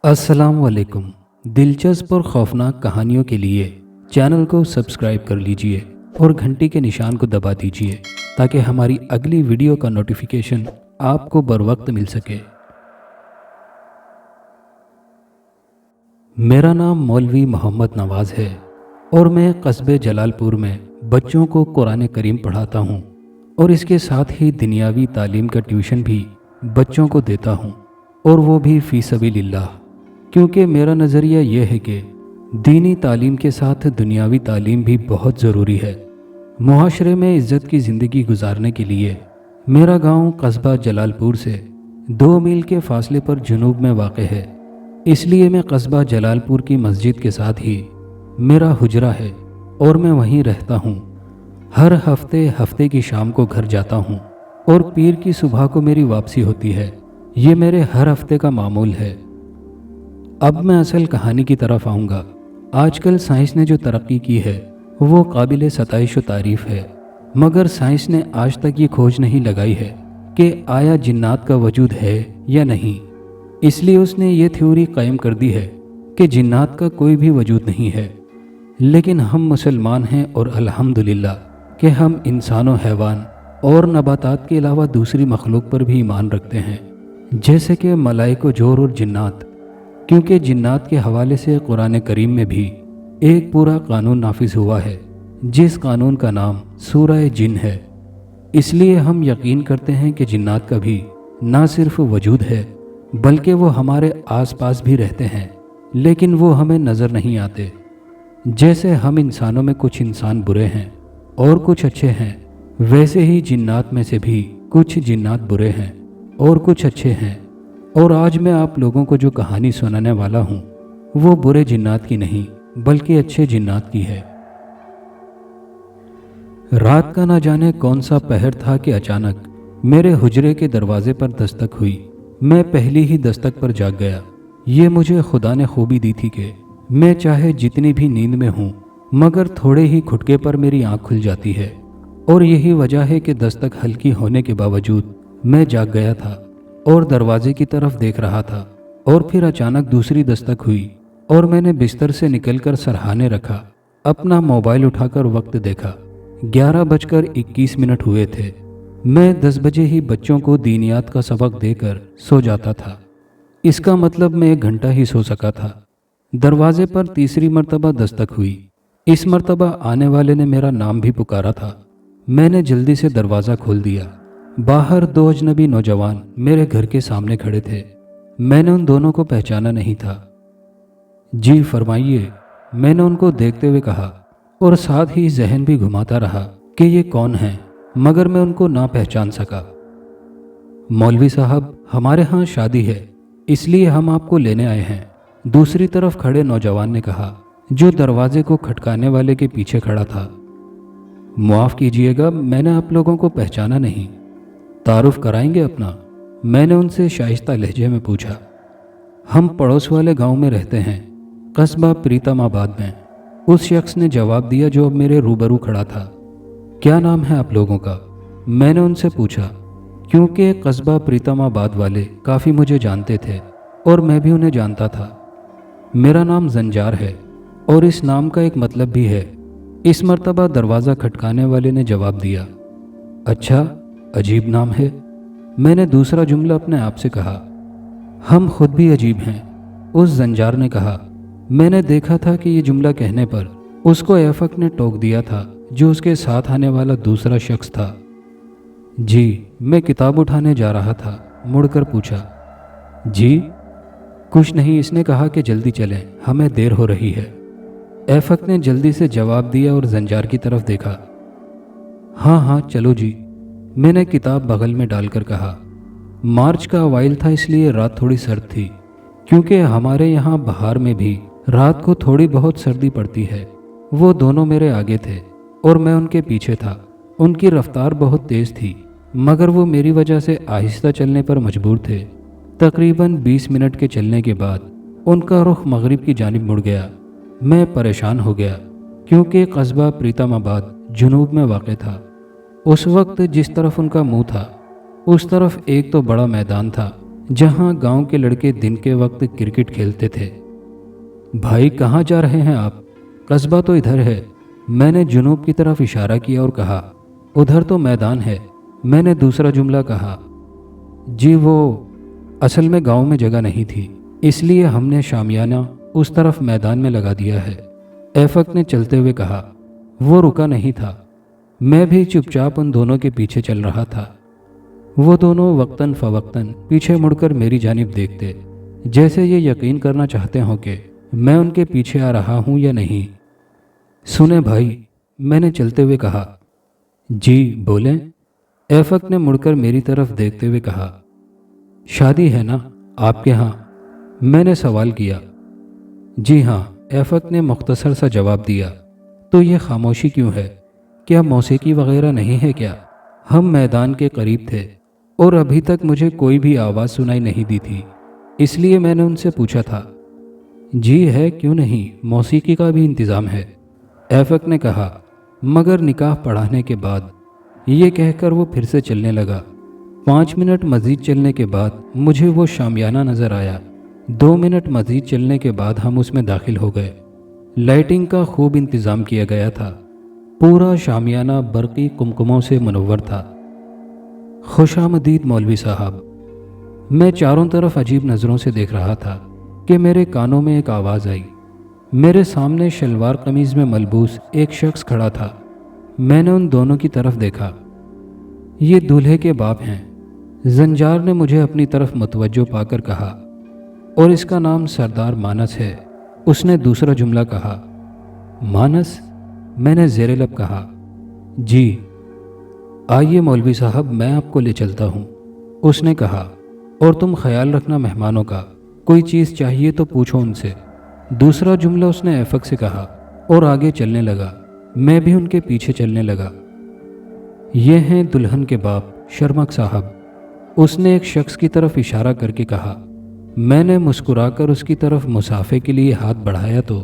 अस्सलाम वालेकुम। दिलचस्प और खौफनाक कहानियों के लिए चैनल को सब्सक्राइब कर लीजिए और घंटी के निशान को दबा दीजिए ताकि हमारी अगली वीडियो का नोटिफिकेशन आपको बर वक्त मिल सके। मेरा नाम मौलवी मोहम्मद नवाज़ है और मैं कस्बे जलालपुर में बच्चों को कुरान करीम पढ़ाता हूँ और इसके साथ ही दुनियावी तालीम का ट्यूशन भी बच्चों को देता हूँ, और वो भी फ़ी सबीलिल्लाह। क्योंकि मेरा नज़रिया यह है कि दीनी तालीम के साथ दुनियावी तालीम भी बहुत ज़रूरी है। मुआशरे में इज़्ज़त की ज़िंदगी गुजारने के लिए मेरा गांव कस्बा जलालपुर से 2 मील के फासले पर जुनूब में वाक़ है, इसलिए मैं कस्बा जलालपुर की मस्जिद के साथ ही मेरा हुजरा है और मैं वहीं रहता हूँ। हर हफ्ते की शाम को घर जाता हूँ और पीर की सुबह को मेरी वापसी होती है। ये मेरे हर हफ्ते का मामूल है। अब मैं असल कहानी की तरफ आऊँगा। आजकल साइंस ने जो तरक्की की है वो काबिल सताइश व तारीफ़ है, मगर साइंस ने आज तक ये खोज नहीं लगाई है कि आया जिन्नात का वजूद है या नहीं। इसलिए उसने ये थ्योरी कायम कर दी है कि जिन्नात का कोई भी वजूद नहीं है। लेकिन हम मुसलमान हैं और अल्हम्दुलिल्लाह कि हम इंसानों, हैवान और नबातात के अलावा दूसरी मखलूक पर भी ईमान रखते हैं, जैसे कि मलाइको जोर और जिन्नात। क्योंकि जिन्नात के हवाले से कुरान करीम में भी एक पूरा कानून नाफिज हुआ है, जिस कानून का नाम सूरह जिन है। इसलिए हम यकीन करते हैं कि जिन्नात का भी ना सिर्फ वजूद है बल्कि वो हमारे आसपास भी रहते हैं, लेकिन वो हमें नज़र नहीं आते। जैसे हम इंसानों में कुछ इंसान बुरे हैं और कुछ अच्छे हैं, वैसे ही जिन्नात में से भी कुछ जिन्नात बुरे हैं और कुछ अच्छे हैं। और आज मैं आप लोगों को जो कहानी सुनाने वाला हूँ वो बुरे जिन्नात की नहीं बल्कि अच्छे जिन्नात की है। रात का ना जाने कौन सा पहर था कि अचानक मेरे हुजरे के दरवाजे पर दस्तक हुई। मैं पहली ही दस्तक पर जाग गया। ये मुझे खुदा ने खूबी दी थी कि मैं चाहे जितनी भी नींद में हूँ, मगर थोड़े ही घुटके पर मेरी आँख खुल जाती है। और यही वजह है कि दस्तक हल्की होने के बावजूद मैं जाग गया था और दरवाजे की तरफ देख रहा था। और फिर अचानक दूसरी दस्तक हुई और मैंने बिस्तर से निकलकर सरहाने रखा। अपना मोबाइल उठाकर वक्त देखा, 11:21 हुए थे। मैं 10 बजे ही बच्चों को दीनियात का सबक देकर सो जाता था। इसका मतलब मैं 1 घंटा ही सो सका था। दरवाजे पर तीसरी मर्तबा दस्तक हुई। इस मर्तबा आने वाले ने मेरा नाम भी पुकारा था। मैंने जल्दी से दरवाज़ा खोल दिया। बाहर 2 अजनबी नौजवान मेरे घर के सामने खड़े थे। मैंने उन दोनों को पहचाना नहीं था। जी फरमाइए, मैंने उनको देखते हुए कहा और साथ ही जहन भी घुमाता रहा कि ये कौन हैं, मगर मैं उनको ना पहचान सका। मौलवी साहब, हमारे यहाँ शादी है, इसलिए हम आपको लेने आए हैं, दूसरी तरफ खड़े नौजवान ने कहा, जो दरवाजे को खटकाने वाले के पीछे खड़ा था। माफ़ कीजिएगा, मैंने आप लोगों को पहचाना नहीं। तारुफ कराएंगे अपना? मैंने उनसे शाइस्ता लहजे में पूछा। हम पड़ोस वाले गांव में रहते हैं, कस्बा प्रीतमाबाद में, उस शख्स ने जवाब दिया जो अब मेरे रूबरू खड़ा था। क्या नाम है आप लोगों का? मैंने उनसे पूछा, क्योंकि कस्बा प्रीतमाबाद वाले काफ़ी मुझे जानते थे और मैं भी उन्हें जानता था। मेरा नाम जंजार है और इस नाम का एक मतलब भी है। इस मर्तबा दरवाज़ा खटकाने वाले ने जवाब दिया। अच्छा, अजीब नाम है। मैंने दूसरा जुमला अपने आप से कहा। हम खुद भी अजीब हैं, उस जंजार ने कहा। मैंने देखा था कि ये जुमला कहने पर उसको एफक ने टोक दिया था, जो उसके साथ आने वाला दूसरा शख्स था। जी, मैं किताब उठाने जा रहा था। मुड़कर पूछा, जी? कुछ नहीं, इसने कहा कि जल्दी चलें, हमें देर हो रही है। एफक ने जल्दी से जवाब दिया और जंजार की तरफ देखा। हाँ हाँ चलो जी, मैंने किताब बगल में डालकर कहा। मार्च का अवाइल था, इसलिए रात थोड़ी सर्द थी, क्योंकि हमारे यहाँ बहार में भी रात को थोड़ी बहुत सर्दी पड़ती है। वो दोनों मेरे आगे थे और मैं उनके पीछे था। उनकी रफ्तार बहुत तेज़ थी, मगर वो मेरी वजह से आहिस्ता चलने पर मजबूर थे। तकरीबन 20 मिनट के चलने के बाद उनका रुख मगरिब की जानिब मुड़ गया। मैं परेशान हो गया, क्योंकि कस्बा प्रीतमाबाद जुनूब में वाक़ था। उस वक्त जिस तरफ उनका मुंह था उस तरफ एक तो बड़ा मैदान था जहां गांव के लड़के दिन के वक्त क्रिकेट खेलते थे। भाई कहाँ जा रहे हैं आप? कस्बा तो इधर है। मैंने जुनूब की तरफ इशारा किया और कहा, उधर तो मैदान है। मैंने दूसरा जुमला कहा। जी वो असल में गांव में जगह नहीं थी, इसलिए हमने शामियाना उस तरफ मैदान में लगा दिया है। एफक ने चलते हुए कहा। वो रुका नहीं था। मैं भी चुपचाप उन दोनों के पीछे चल रहा था। वो दोनों वक्तन फवक्तन पीछे मुड़कर मेरी जानिब देखते, जैसे ये यकीन करना चाहते हों कि मैं उनके पीछे आ रहा हूं या नहीं। सुने भाई, मैंने चलते हुए कहा। जी बोलें। एफक ने मुड़कर मेरी तरफ देखते हुए कहा। शादी है ना आपके यहाँ? मैंने सवाल किया। जी हाँ, एफक ने मुख्तसर सा जवाब दिया। तो ये खामोशी क्यों है? क्या मौसीकी वगैरह नहीं है क्या? हम मैदान के करीब थे और अभी तक मुझे कोई भी आवाज़ सुनाई नहीं दी थी, इसलिए मैंने उनसे पूछा था। जी है, क्यों नहीं, मौसीकी का भी इंतज़ाम है, एफक ने कहा। मगर निकाह पढ़ाने के बाद, ये कहकर वो फिर से चलने लगा। 5 मिनट मज़ीद चलने के बाद मुझे वो शामियाना नज़र आया। 2 मिनट मज़ीद चलने के बाद हम उसमें दाखिल हो गए। लाइटिंग का खूब इंतज़ाम किया गया था। पूरा शामियाना बरक़ी कुमकुमों से मुनव्वर था। खुशामदीद मौलवी साहब। मैं चारों तरफ अजीब नज़रों से देख रहा था कि मेरे कानों में एक आवाज़ आई। मेरे सामने शलवार कमीज़ में मलबूस एक शख्स खड़ा था। मैंने उन दोनों की तरफ देखा। ये दूल्हे के बाप हैं। जंजार ने मुझे अपनी तरफ मुतवज्जो पाकर कहा। और इसका नाम सरदार मानस है। उसने दूसरा जुमला कहा। मानस? मैंने ज़ेरे लब कहा। जी। आइए मौलवी साहब, मैं आपको ले चलता हूँ, उसने कहा। और तुम ख्याल रखना मेहमानों का, कोई चीज़ चाहिए तो पूछो उनसे। दूसरा जुमला उसने एफक से कहा और आगे चलने लगा। मैं भी उनके पीछे चलने लगा। ये हैं दुल्हन के बाप, शर्मक साहब, उसने एक शख्स की तरफ इशारा करके कहा। मैंने मुस्कुराकर उसकी तरफ मुसाफे के लिए हाथ बढ़ाया तो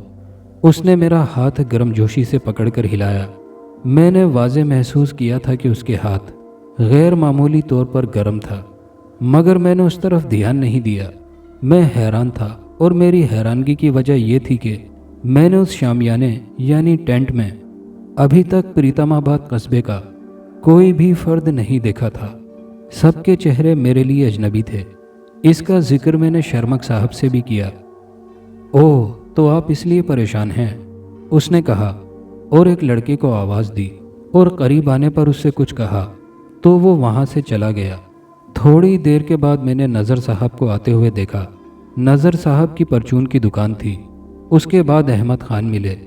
उसने मेरा हाथ गर्मजोशी से पकड़कर हिलाया। मैंने वाज़े महसूस किया था कि उसके हाथ गैर मामूली तौर पर गर्म था, मगर मैंने उस तरफ ध्यान नहीं दिया। मैं हैरान था और मेरी हैरानगी की वजह यह थी कि मैंने उस शामियाने यानी टेंट में अभी तक प्रीतमाबाद कस्बे का कोई भी फर्द नहीं देखा था। सबके चेहरे मेरे लिए अजनबी थे। इसका जिक्र मैंने शर्मक साहब से भी किया। ओह, तो आप इसलिए परेशान हैं, उसने कहा और एक लड़के को आवाज़ दी और करीब आने पर उससे कुछ कहा तो वो वहाँ से चला गया। थोड़ी देर के बाद मैंने नज़र साहब को आते हुए देखा। नज़र साहब की परचून की दुकान थी। उसके बाद अहमद खान मिले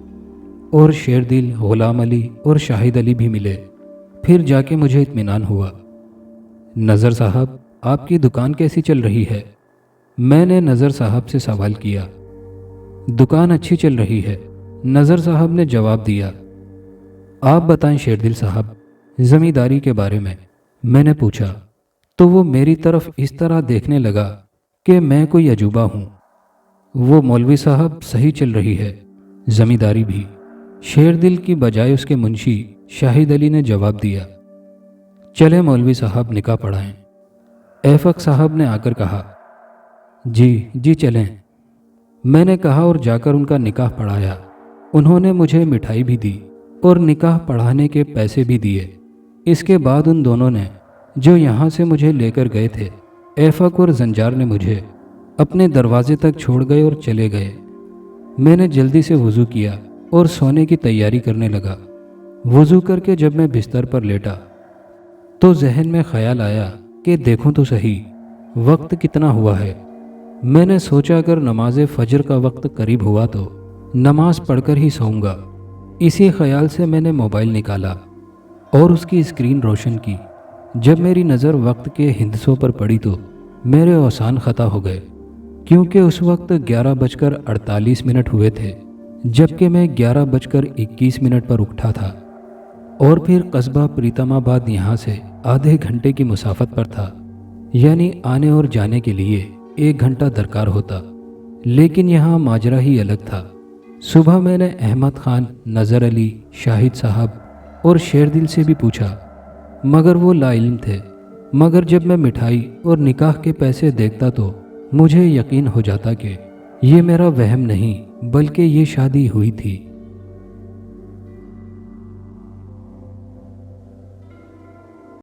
और शेरदिल, गुलाम अली और शाहिद अली भी मिले। फिर जाके मुझे इत्मीनान हुआ। नज़र साहब, आपकी दुकान कैसी चल रही है? मैंने नज़र साहब से सवाल किया। दुकान अच्छी चल रही है, नज़र साहब ने जवाब दिया। आप बताएं शेरदिल साहब, ज़मींदारी के बारे में, मैंने पूछा। तो वो मेरी तरफ इस तरह देखने लगा कि मैं कोई अजूबा हूँ। वो मौलवी साहब सही चल रही है, ज़मींदारी भी, शेरदिल की बजाय उसके मुंशी शाहिद अली ने जवाब दिया। चले मौलवी साहब, निकाह पढ़ाएं, एफक साहब ने आकर कहा। जी चलें, मैंने कहा और जाकर उनका निकाह पढ़ाया। उन्होंने मुझे मिठाई भी दी और निकाह पढ़ाने के पैसे भी दिए। इसके बाद उन दोनों ने जो यहाँ से मुझे लेकर गए थे, एफक और जंजार ने मुझे अपने दरवाजे तक छोड़ गए और चले गए। मैंने जल्दी से वज़ू किया और सोने की तैयारी करने लगा। वज़ू करके जब मैं बिस्तर पर लेटा तो जहन में ख्याल आया कि देखूं तो सही वक्त कितना हुआ है। मैंने सोचा अगर नमाज फजर का वक्त करीब हुआ तो नमाज पढ़कर ही सोऊंगा। इसी ख्याल से मैंने मोबाइल निकाला और उसकी स्क्रीन रोशन की। जब मेरी नज़र वक्त के हिंदसों पर पड़ी तो मेरे औसान ख़ता हो गए, क्योंकि उस वक्त 11:48 हुए थे, जबकि मैं 11:21 पर उठा था और फिर कस्बा प्रीतमाबाद यहाँ से आधे घंटे की मुसाफत पर था, यानी आने और जाने के लिए 1 घंटा दरकार होता। लेकिन यहाँ माजरा ही अलग था। सुबह मैंने अहमद खान, नज़र अली, शाहिद साहब और शेरदिल से भी पूछा, मगर वो लाइल्म थे। مگر جب میں مٹھائی اور نکاح کے پیسے دیکھتا تو مجھے یقین ہو جاتا کہ یہ میرا وہم نہیں بلکہ یہ شادی ہوئی تھی۔